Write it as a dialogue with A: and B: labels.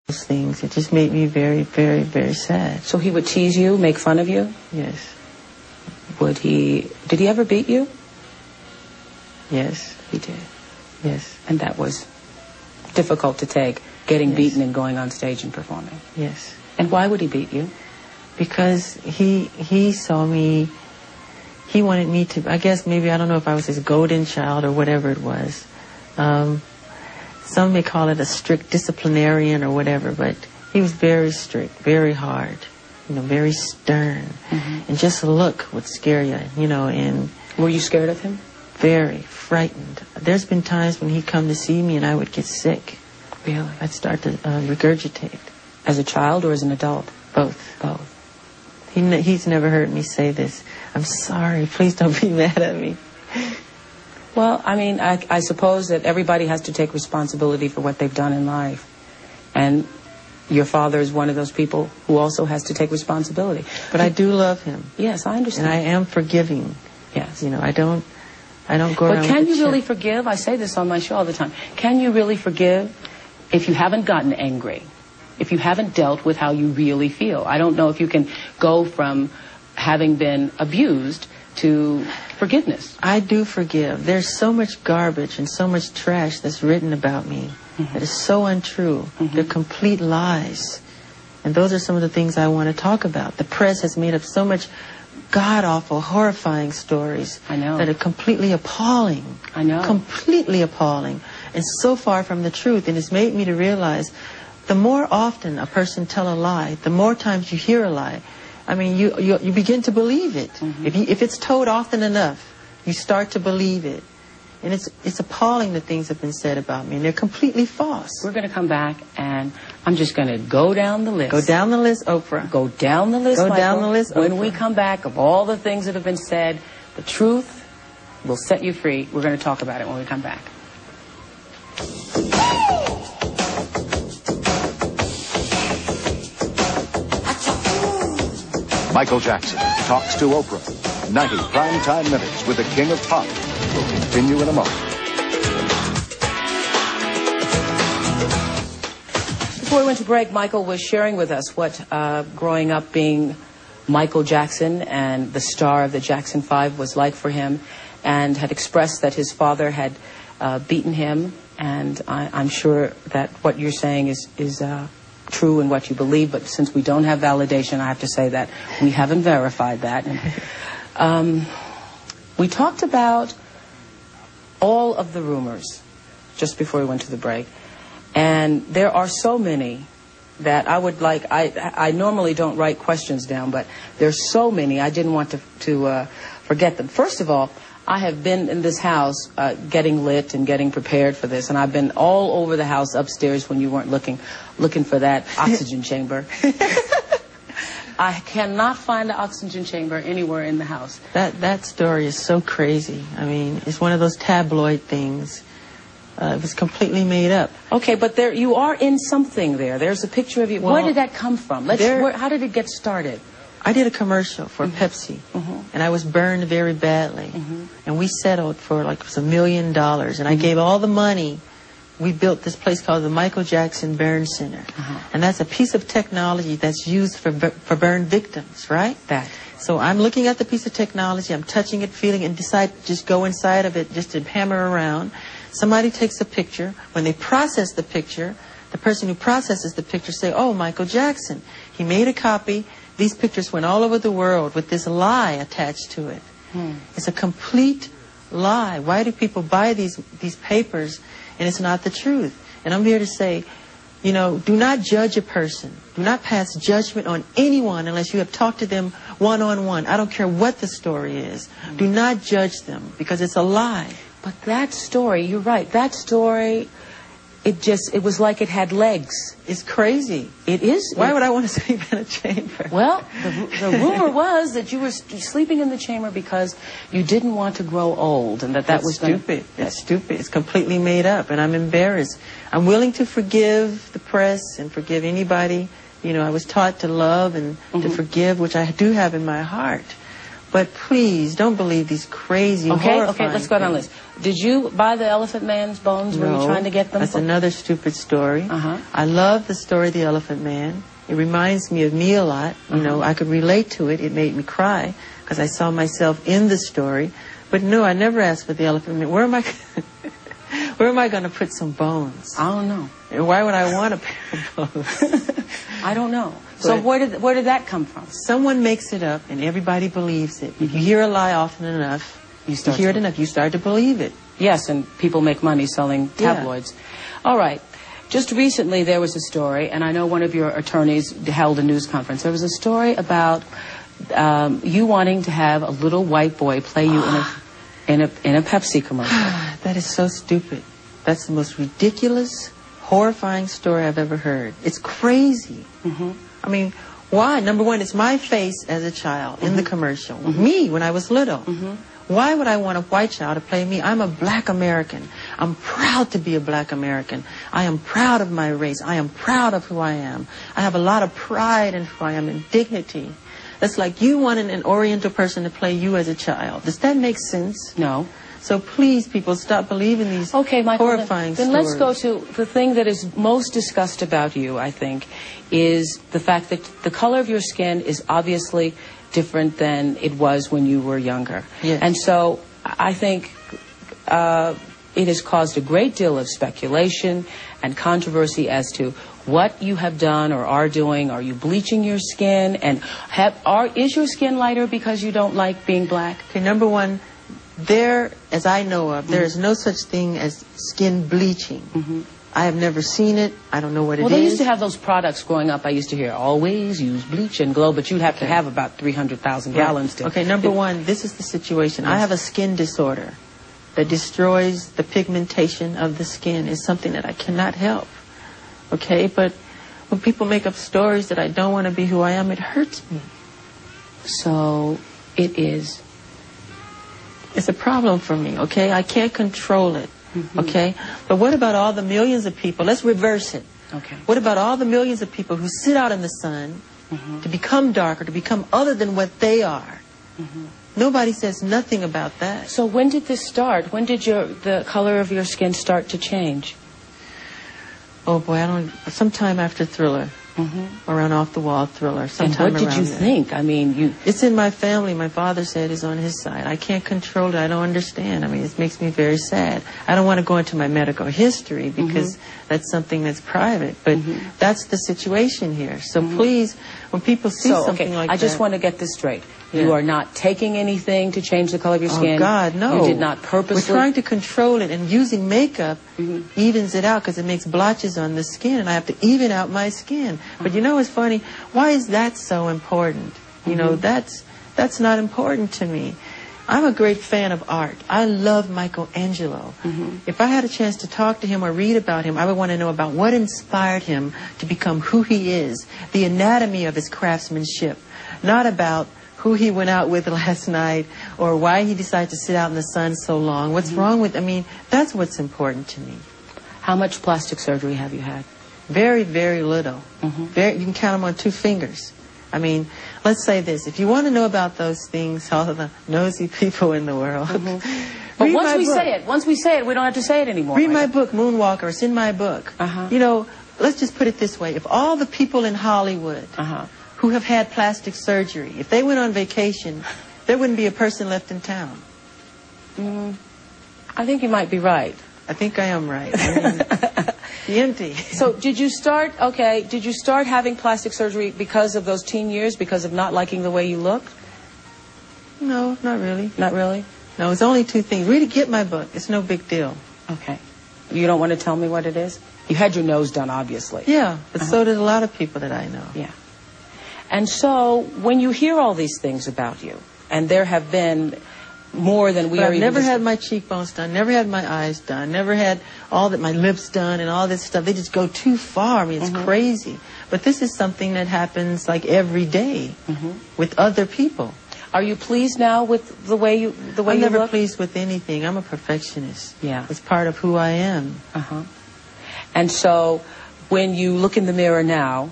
A: those things. It just made me very, very, very sad.
B: So he would tease you, make fun of you?
A: Yes.
B: Did he ever beat you?
A: Yes.
B: He did.
A: Yes.
B: And that was difficult to take, getting beaten and going on stage and performing.
A: Yes.
B: And why would he beat you?
A: Because he saw me, he wanted me to, I guess maybe, I don't know if I was his golden child or whatever it was. Some may call it a strict disciplinarian or whatever, but he was very strict, very hard, very stern. And just a look would scare you, and...
B: Were you scared of him?
A: Very frightened. There's been times when he'd come to see me and I would get sick.
B: Really?
A: I'd start to regurgitate.
B: As a child or as an adult?
A: Both.
B: Both.
A: He's never heard me say this. I'm sorry. Please don't be mad at me.
B: Well, I mean, I suppose that everybody has to take responsibility for what they've done in life. And your father is one of those people who also has to take responsibility.
A: But I do love him.
B: Yes, I understand.
A: And I am forgiving.
B: Yes.
A: I don't go around.
B: But can you really forgive? I say this on my show all the time. Can you really forgive if you haven't gotten angry? If you haven't dealt with how you really feel? I don't know if you can go from having been abused to forgiveness.
A: I do forgive. There's so much garbage and so much trash that's written about me that is so untrue. They're complete lies. And those are some of the things I want to talk about. The press has made up so much god-awful, horrifying stories.
B: I know.
A: That are completely appalling.
B: I know.
A: Completely appalling. And so far from the truth. And it's made me to realize the more often a person tell a lie, the more times you hear a lie, I mean, you begin to believe it. If it's told often enough, you start to believe it. And it's appalling the things that have been said about me, and they're completely false.
B: We're going to come back, and I'm just going to go down the list.
A: Go down the list, Oprah.
B: Go down the list,
A: Go down the list, Oprah.
B: When we come back, of all the things that have been said, the truth will set you free. We're going to talk about it when we come back.
C: Michael Jackson talks to Oprah. 90 primetime minutes with the king of pop will continue in a moment.
B: Before we went to break, Michael was sharing with us what growing up being Michael Jackson and the star of the Jackson 5 was like for him, and had expressed that his father had beaten him. And I'm sure that what you're saying is true in what you believe, but since we don't have validation, I have to say that we haven't verified that. And, we talked about all of the rumors just before we went to the break, and there are so many that I would like. I normally don't write questions down, but there's so many I didn't want to forget them. First of all, I have been in this house getting lit and getting prepared for this, and I've been all over the house upstairs when you weren't looking for that oxygen chamber. I cannot find the oxygen chamber anywhere in the house.
A: That story is so crazy. I mean, it's one of those tabloid things. It was completely made up.
B: Okay, but you are in something there. There's a picture of you. Well, where did that come from? How did it get started?
A: I did a commercial for Pepsi, and I was burned very badly. And we settled for like it was $1 million, and I gave all the money. We built this place called the Michael Jackson Burn Center, and that's a piece of technology that's used for burn victims, right? So I'm looking at the piece of technology, I'm touching it, feeling it, and decide to just go inside of it just to hammer around. Somebody takes a picture. When they process the picture, the person who processes the picture say, "Oh, Michael Jackson. He made a copy." These pictures went all over the world with this lie attached to it. It's a complete lie. Why do people buy these papers and it's not the truth? And I'm here to say, do not judge a person. Do not pass judgment on anyone unless you have talked to them one-on-one. I don't care what the story is. Do not judge them because it's a lie.
B: But that story, you're right, that story... It was like it had legs.
A: It's crazy.
B: It is.
A: Why would I want to sleep in a chamber?
B: Well, the rumor was that you were sleeping in the chamber because you didn't want to grow old, and that was
A: stupid. That's stupid. It's completely made up, and I'm embarrassed. I'm willing to forgive the press and forgive anybody. I was taught to love and to forgive, which I do have in my heart. But please, don't believe these crazy,
B: Okay,
A: horrifying
B: let's go down the
A: things.
B: list. Did you buy the Elephant Man's bones? Were you trying to get them?
A: That's another stupid story.
B: Uh-huh.
A: I love the story of the Elephant Man. It reminds me of me a lot. You know, I could relate to it. It made me cry because I saw myself in the story. But no, I never asked for the Elephant Man. Where am I going to put some bones?
B: I don't know.
A: And why would I want a pair of bones?
B: I don't know. So where did that come from?
A: Someone makes it up and everybody believes it. If you hear a lie often enough, you start to believe it.
B: Yes, and people make money selling tabloids. Yeah. All right. Just recently there was a story, and I know one of your attorneys held a news conference. There was a story about you wanting to have a little white boy play you in a Pepsi commercial.
A: That is so stupid. That's the most ridiculous, horrifying story I've ever heard. It's crazy. I mean, why? Number one, it's my face as a child in the commercial. Me when I was little. Why would I want a white child to play me? I'm a black American. I'm proud to be a black American. I am proud of my race. I am proud of who I am. I have a lot of pride in who I am and dignity. That's like you wanting an Oriental person to play you as a child. Does that make sense?
B: No.
A: So please, people, stop believing these horrifying stories.
B: Then let's go to the thing that is most discussed about you, I think, is the fact that the color of your skin is obviously different than it was when you were younger.
A: Yes.
B: And so I think it has caused a great deal of speculation and controversy as to what you have done or are doing. Are you bleaching your skin? And is your skin lighter because you don't like being black?
A: Okay, number one, as I know of, there is no such thing as skin bleaching. I have never seen it. I don't know what it is.
B: Well, they used to have those products growing up. I used to hear, always use bleach and glow, but you'd have to have about 300,000 gallons to...
A: Okay, number one, this is the situation. I have a skin disorder that destroys the pigmentation of the skin. It's something that I cannot help. Okay, but when people make up stories that I don't want to be who I am, it hurts me.
B: So it is.
A: It's a problem for me, okay? I can't control it, okay? But what about all the millions of people? Let's reverse it.
B: Okay.
A: What about all the millions of people who sit out in the sun to become darker, to become other than what they are? Nobody says nothing about that.
B: So when did this start? When did the color of your skin start to change?
A: Oh boy, sometime after Thriller. Around Off the Wall Thriller. Sometime
B: and what did you think? I mean,
A: it's in my family. My father said it's on his side. I can't control it. I don't understand. I mean, it makes me very sad. I don't want to go into my medical history because that's something that's private. But that's the situation here. So please, when people see something like that...
B: I just want to get this straight. You are not taking anything to change the color of your skin?
A: Oh, God, no.
B: You did not purposely...
A: We're trying to control it, and using makeup evens it out because it makes blotches on the skin, and I have to even out my skin. But you know what's funny? Why is that so important? You know, that's not important to me. I'm a great fan of art. I love Michelangelo. If I had a chance to talk to him or read about him, I would want to know about what inspired him to become who he is, the anatomy of his craftsmanship, not about who he went out with last night or why he decided to sit out in the sun so long. What's wrong with... I mean, that's what's important to me.
B: How much plastic surgery have you had?
A: Very, very little. You can count them on 2 fingers. I mean, let's say this. If you want to know about those things, all of the nosy people in the world...
B: But once we say it, we don't have to say it anymore.
A: Read my book, Moonwalker. It's in my book. You know, let's just put it this way. If all the people in Hollywood who have had plastic surgery, if they went on vacation, there wouldn't be a person left in town.
B: I think you might be right.
A: I think I am right. I mean, the empty.
B: So did you start having plastic surgery because of those teen years, because of not liking the way you looked?
A: No, not really.
B: Not really?
A: No, it's only 2 things. Really get my book. It's no big deal.
B: Okay. You don't want to tell me what it is? You had your nose done, obviously.
A: Yeah, but so did a lot of people that I know.
B: Yeah. And so when you hear all these things about you, and there have been more than we are even...
A: I've never had my cheekbones done, never had my eyes done, never had my lips done and all this stuff. They just go too far. I mean, it's crazy. But this is something that happens like every day with other people.
B: Are you pleased now with the way you look?
A: I'm never pleased with anything. I'm a perfectionist.
B: Yeah.
A: It's part of who I am.
B: And so when you look in the mirror now,